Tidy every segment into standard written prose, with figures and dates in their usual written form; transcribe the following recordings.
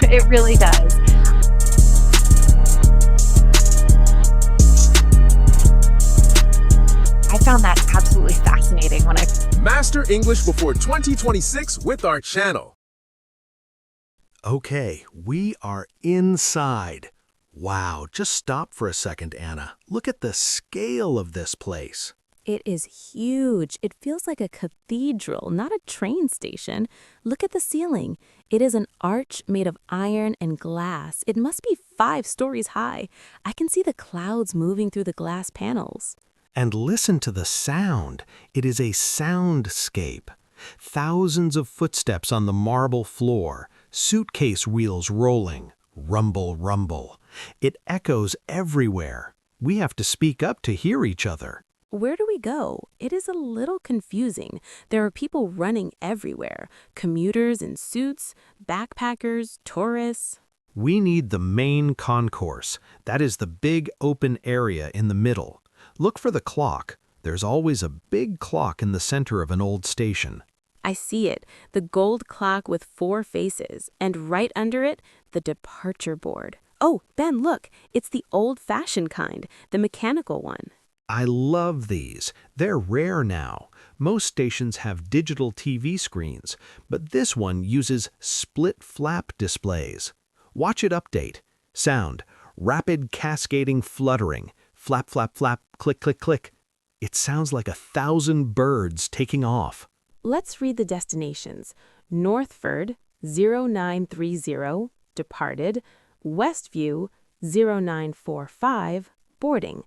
It really does. I found that absolutely fascinating when I Master English before 2026 with our channel. Okay, we are inside. Wow, just stop for a second, Anna. Look at the scale of this place. It is huge. It feels like a cathedral, not a train station. Look at the ceiling. It is an arch made of iron and glass. It must be 5 stories high. I can see the clouds moving through the glass panels. And listen to the sound. It is a soundscape. Thousands of footsteps on the marble floor, suitcase wheels rolling, rumble, rumble. It echoes everywhere. We have to speak up to hear each other. Where do we go? It is a little confusing. There are people running everywhere. Commuters in suits, backpackers, tourists. We need the main concourse. That is the big open area in the middle. Look for the clock. There's always a big clock in the center of an old station. I see it, the gold clock with 4 faces, and right under it, the departure board. Oh, Ben, look, it's the old-fashioned kind, the mechanical one. I love these. They're rare now. Most stations have digital TV screens, but this one uses split flap displays. Watch it update. Sound, rapid cascading fluttering, flap, flap, flap, click, click, click. It sounds like 1,000 birds taking off. Let's read the destinations. Northford, 0930, departed. Westview, 0945, boarding.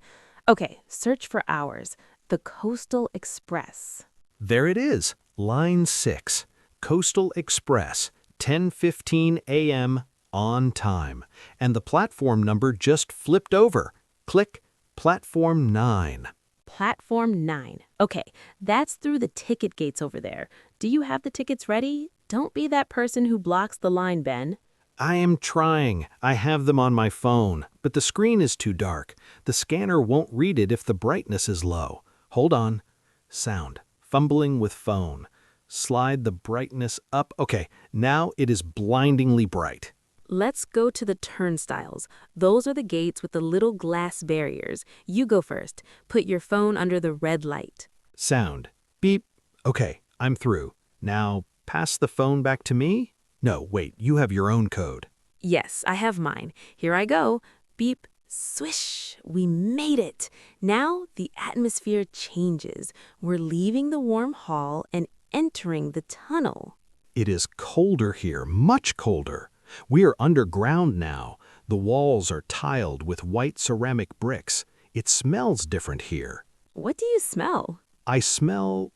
Okay, search for hours. The Coastal Express. There it is, line 6, Coastal Express, 10:15 a.m. on time. And the platform number just flipped over. Click, platform 9. Platform 9. Okay, that's through the ticket gates over there. Do you have the tickets ready? Don't be that person who blocks the line, Ben. I am trying. I have them on my phone, but the screen is too dark. The scanner won't read it if the brightness is low. Hold on. Sound. Fumbling with phone. Slide the brightness up. Okay, now it is blindingly bright. Let's go to the turnstiles. Those are the gates with the little glass barriers. You go first. Put your phone under the red light. Sound. Beep. Okay, I'm through. Now, pass the phone back to me? No, wait, you have your own code. Yes, I have mine. Here I go. Beep, swish. We made it. Now the atmosphere changes. We're leaving the warm hall and entering the tunnel. It is colder here, much colder. We are underground now. The walls are tiled with white ceramic bricks. It smells different here. What do you smell? I smell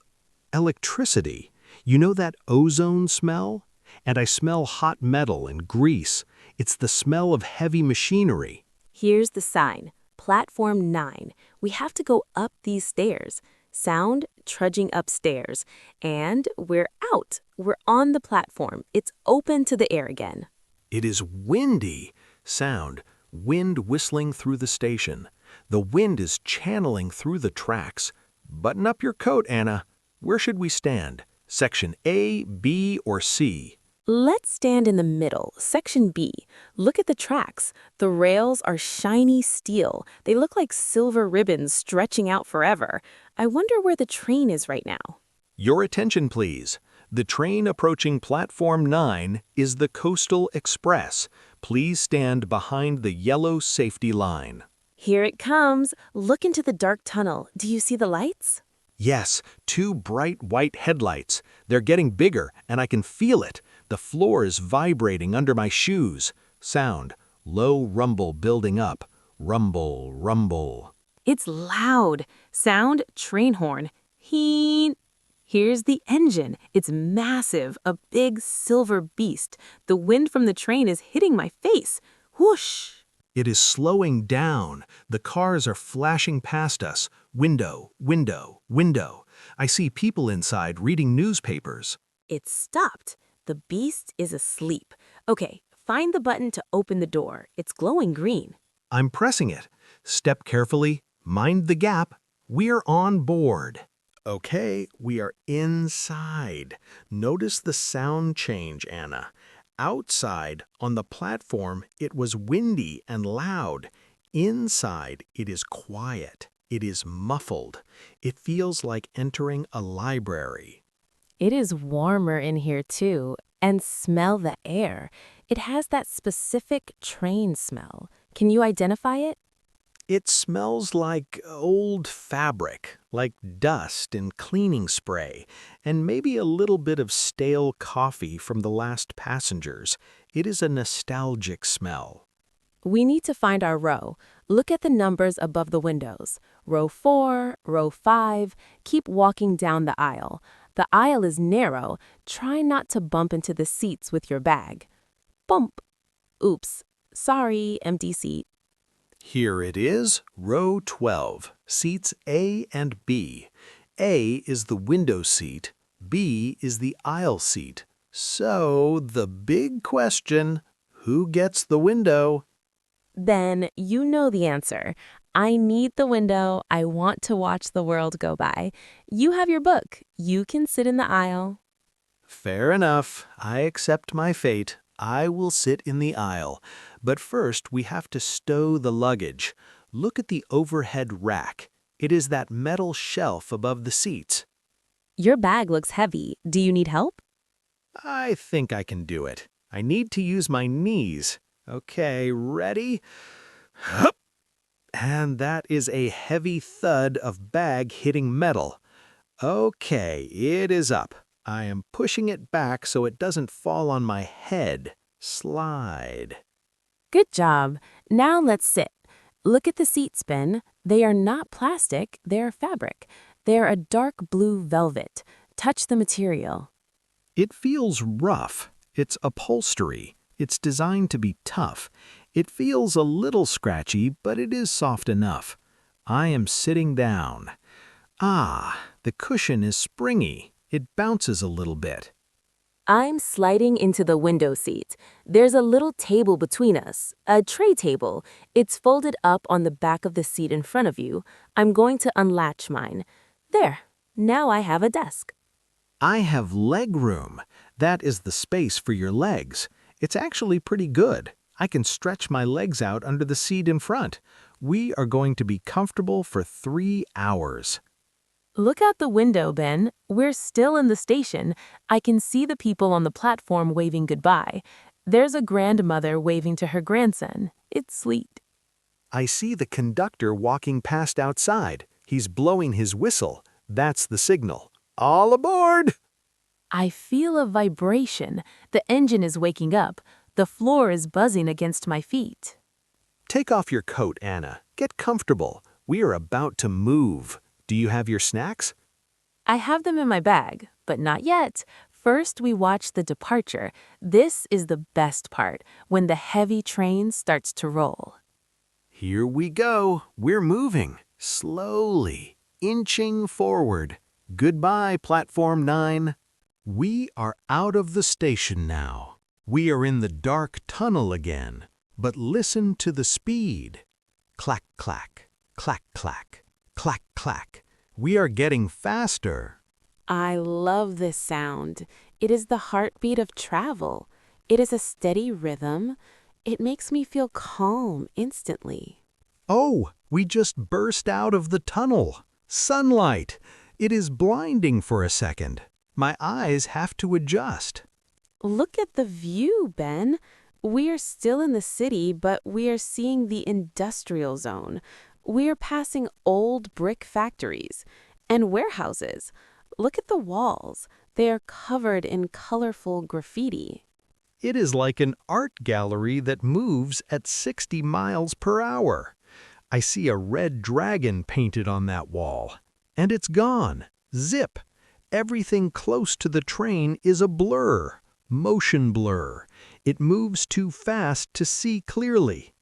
electricity. You know that ozone smell? And I smell hot metal and grease. It's the smell of heavy machinery. Here's the sign. Platform 9. We have to go up these stairs. Sound, trudging upstairs. And we're out. We're on the platform. It's open to the air again. It is windy. Sound, wind whistling through the station. The wind is channeling through the tracks. Button up your coat, Anna. Where should we stand? Section A, B, or C? Let's stand in the middle, section B. Look at the tracks. The rails are shiny steel. They look like silver ribbons stretching out forever. I wonder where the train is right now. Your attention, please. The train approaching platform 9 is the Coastal Express. Please stand behind the yellow safety line. Here it comes. Look into the dark tunnel. Do you see the lights? Yes, 2 bright white headlights. They're getting bigger, and I can feel it. The floor is vibrating under my shoes. Sound, low rumble building up. Rumble, rumble. It's loud. Sound, train horn. Heen. Here's the engine. It's massive, a big silver beast. The wind from the train is hitting my face. Whoosh! It is slowing down. The cars are flashing past us. Window, window, window. I see people inside reading newspapers. It stopped. The beast is asleep. Okay, find the button to open the door. It's glowing green. I'm pressing it. Step carefully. Mind the gap. We're on board. Okay, we are inside. Notice the sound change, Anna. Outside, on the platform, it was windy and loud. Inside, it is quiet. It is muffled. It feels like entering a library. It is warmer in here too, and smell the air. It has that specific train smell. Can you identify it? It smells like old fabric, like dust and cleaning spray, and maybe a little bit of stale coffee from the last passengers. It is a nostalgic smell. We need to find our row. Look at the numbers above the windows. Row 4, row 5. Keep walking down the aisle. The aisle is narrow. Try not to bump into the seats with your bag. Bump. Oops. Sorry, empty seat. Here it is, row 12, seats A and B. A is the window seat, B is the aisle seat. So, the big question, who gets the window? Then you know the answer. I need the window. I want to watch the world go by. You have your book. You can sit in the aisle. Fair enough. I accept my fate. I will sit in the aisle. But first, we have to stow the luggage. Look at the overhead rack. It is that metal shelf above the seats. Your bag looks heavy. Do you need help? I think I can do it. I need to use my knees. Okay, ready? Hup! And that is a heavy thud of bag hitting metal. Okay, it is up. I am pushing it back so it doesn't fall on my head. Slide. Good job. Now let's sit. Look at the seats, Ben. They are not plastic, they're fabric. They're a dark blue velvet. Touch the material. It feels rough. It's upholstery. It's designed to be tough. It feels a little scratchy, but it is soft enough. I am sitting down. Ah, the cushion is springy. It bounces a little bit. I'm sliding into the window seat. There's a little table between us, a tray table. It's folded up on the back of the seat in front of you. I'm going to unlatch mine. There, now I have a desk. I have leg room. That is the space for your legs. It's actually pretty good. I can stretch my legs out under the seat in front. We are going to be comfortable for 3 hours. Look out the window, Ben. We're still in the station. I can see the people on the platform waving goodbye. There's a grandmother waving to her grandson. It's sweet. I see the conductor walking past outside. He's blowing his whistle. That's the signal. All aboard! I feel a vibration. The engine is waking up. The floor is buzzing against my feet. Take off your coat, Anna. Get comfortable. We are about to move. Do you have your snacks? I have them in my bag, but not yet. First, we watch the departure. This is the best part, when the heavy train starts to roll. Here we go. We're moving. Slowly. Inching forward. Goodbye, Platform 9. We are out of the station now. We are in the dark tunnel again. But listen to the speed. Clack, clack. Clack, clack. Clack, clack. We are getting faster. I love this sound. It is the heartbeat of travel. It is a steady rhythm. It makes me feel calm instantly. Oh, we just burst out of the tunnel. Sunlight. It is blinding for a second. My eyes have to adjust. Look at the view, Ben. We are still in the city, but we are seeing the industrial zone. We are passing old brick factories and warehouses. Look at the walls. They are covered in colorful graffiti. It is like an art gallery that moves at 60 miles per hour. I see a red dragon painted on that wall. And it's gone. Zip. Everything close to the train is a blur. Motion blur. It moves too fast to see clearly.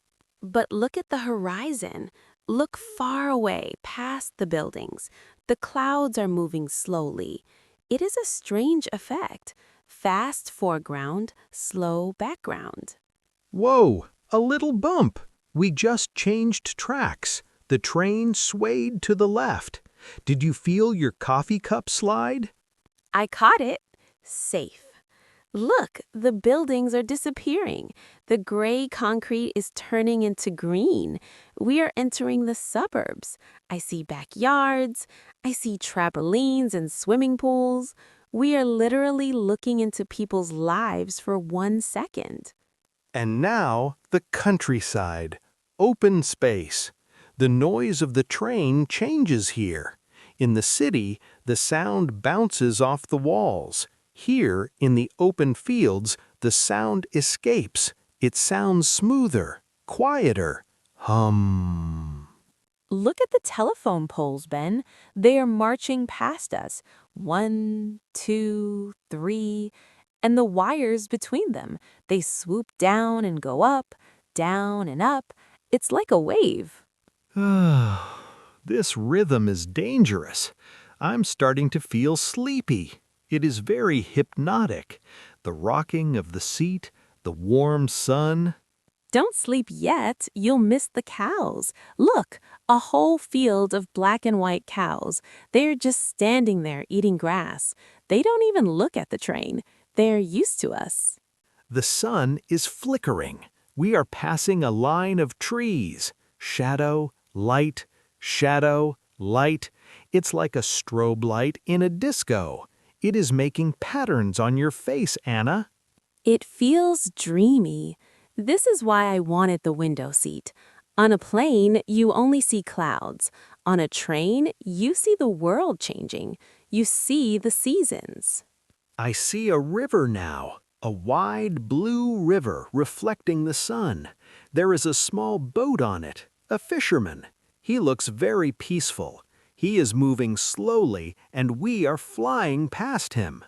But look at the horizon. Look far away, past the buildings. The clouds are moving slowly. It is a strange effect. Fast foreground, slow background. Whoa, a little bump. We just changed tracks. The train swayed to the left. Did you feel your coffee cup slide? I caught it. Safe. Look, the buildings are disappearing. The gray concrete is turning into green. We are entering the suburbs. I see backyards. I see trampolines and swimming pools. We are literally looking into people's lives for 1 second. And now, the countryside. Open space. The noise of the train changes here. In the city, the sound bounces off the walls. Here, in the open fields, the sound escapes. It sounds smoother, quieter. Hum. Look at the telephone poles, Ben. They are marching past us. 1, 2, 3, and the wires between them. They swoop down and go up, down and up. It's like a wave. This rhythm is dangerous. I'm starting to feel sleepy. It is very hypnotic. The rocking of the seat, the warm sun. Don't sleep yet. You'll miss the cows. Look, a whole field of black and white cows. They're just standing there eating grass. They don't even look at the train. They're used to us. The sun is flickering. We are passing a line of trees. Shadow, light, shadow, light. It's like a strobe light in a disco. It is making patterns on your face, Anna. It feels dreamy. This is why I wanted the window seat. On a plane, you only see clouds. On a train, you see the world changing. You see the seasons. I see a river now, a wide blue river reflecting the sun. There is a small boat on it, a fisherman. He looks very peaceful. He is moving slowly, and we are flying past him.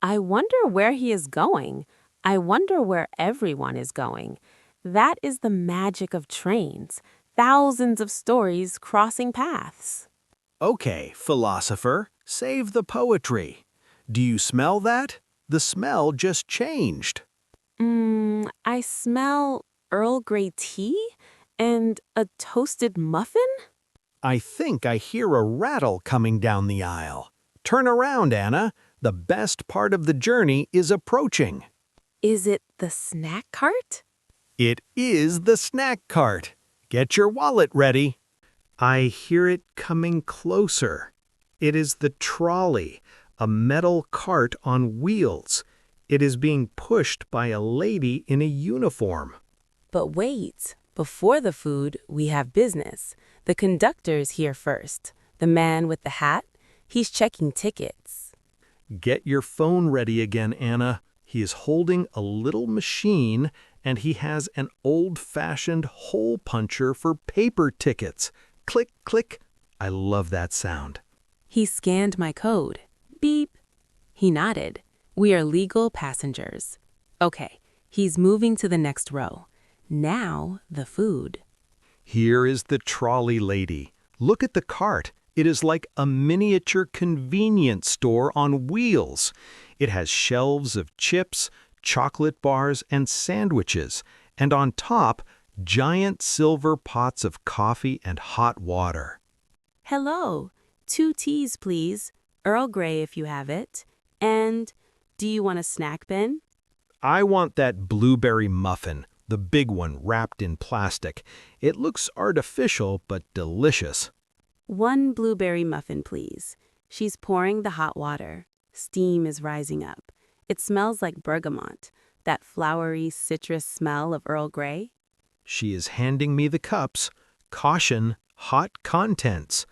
I wonder where he is going. I wonder where everyone is going. That is the magic of trains. Thousands of stories crossing paths. Okay, philosopher, save the poetry. Do you smell that? The smell just changed. I smell Earl Grey tea and a toasted muffin? I think I hear a rattle coming down the aisle. Turn around, Anna. The best part of the journey is approaching. Is it the snack cart? It is the snack cart. Get your wallet ready. I hear it coming closer. It is the trolley, a metal cart on wheels. It is being pushed by a lady in a uniform. But wait, before the food, we have business. The conductor's here first. The man with the hat, he's checking tickets. Get your phone ready again, Anna. He is holding a little machine, and he has an old-fashioned hole puncher for paper tickets. Click, click. I love that sound. He scanned my code. Beep. He nodded. We are legal passengers. Okay, he's moving to the next row. Now, the food. Here is the trolley lady. Look at the cart. It is like a miniature convenience store on wheels. It has shelves of chips, chocolate bars, and sandwiches, and on top, giant silver pots of coffee and hot water. Hello. 2 teas, please. Earl Grey if you have it. And do you want a snack, Ben? I want that blueberry muffin, the big one wrapped in plastic. It looks artificial but delicious. 1 blueberry muffin, please. She's pouring the hot water. Steam is rising up. It smells like bergamot, that flowery citrus smell of Earl Grey. She is handing me the cups. Caution, hot contents.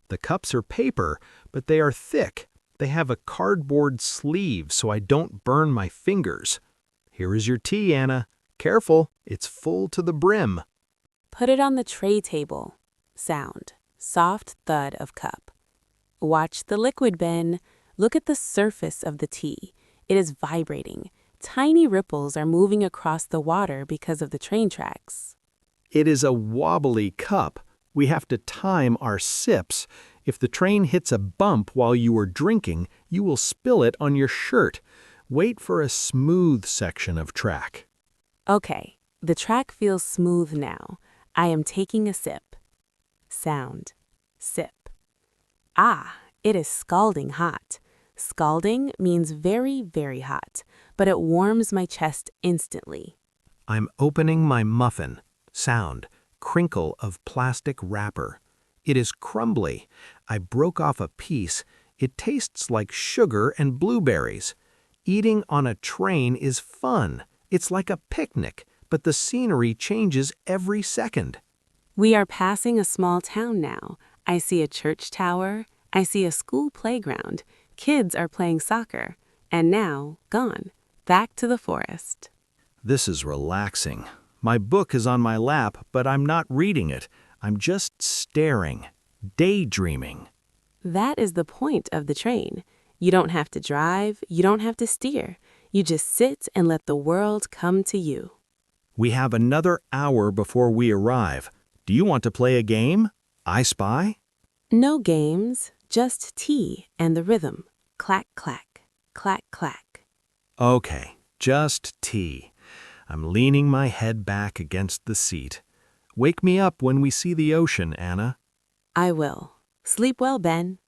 The cups are paper, but they are thick. They have a cardboard sleeve so I don't burn my fingers. Here is your tea, Anna. Careful, it's full to the brim. Put it on the tray table. Sound. Soft thud of cup. Watch the liquid, Ben. Look at the surface of the tea. It is vibrating. Tiny ripples are moving across the water because of the train tracks. It is a wobbly cup. We have to time our sips. If the train hits a bump while you are drinking, you will spill it on your shirt. Wait for a smooth section of track. Okay, the track feels smooth now. I am taking a sip. Sound. Sip. Ah, it is scalding hot. Scalding means very, very hot. but it warms my chest instantly. I'm opening my muffin. Sound, crinkle of plastic wrapper. It is crumbly. I broke off a piece. It tastes like sugar and blueberries. Eating on a train is fun. It's like a picnic, but the scenery changes every second. We are passing a small town now. I see a church tower. I see a school playground. Kids are playing soccer. And now, gone. Back to the forest. This is relaxing. My book is on my lap, but I'm not reading it. I'm just staring, daydreaming. That is the point of the train. You don't have to drive. You don't have to steer. You just sit and let the world come to you. We have another hour before we arrive. Do you want to play a game? I Spy? No games, just tea and the rhythm. Clack, clack, clack, clack. Okay, just tea. I'm leaning my head back against the seat. Wake me up when we see the ocean, Anna. I will. Sleep well, Ben.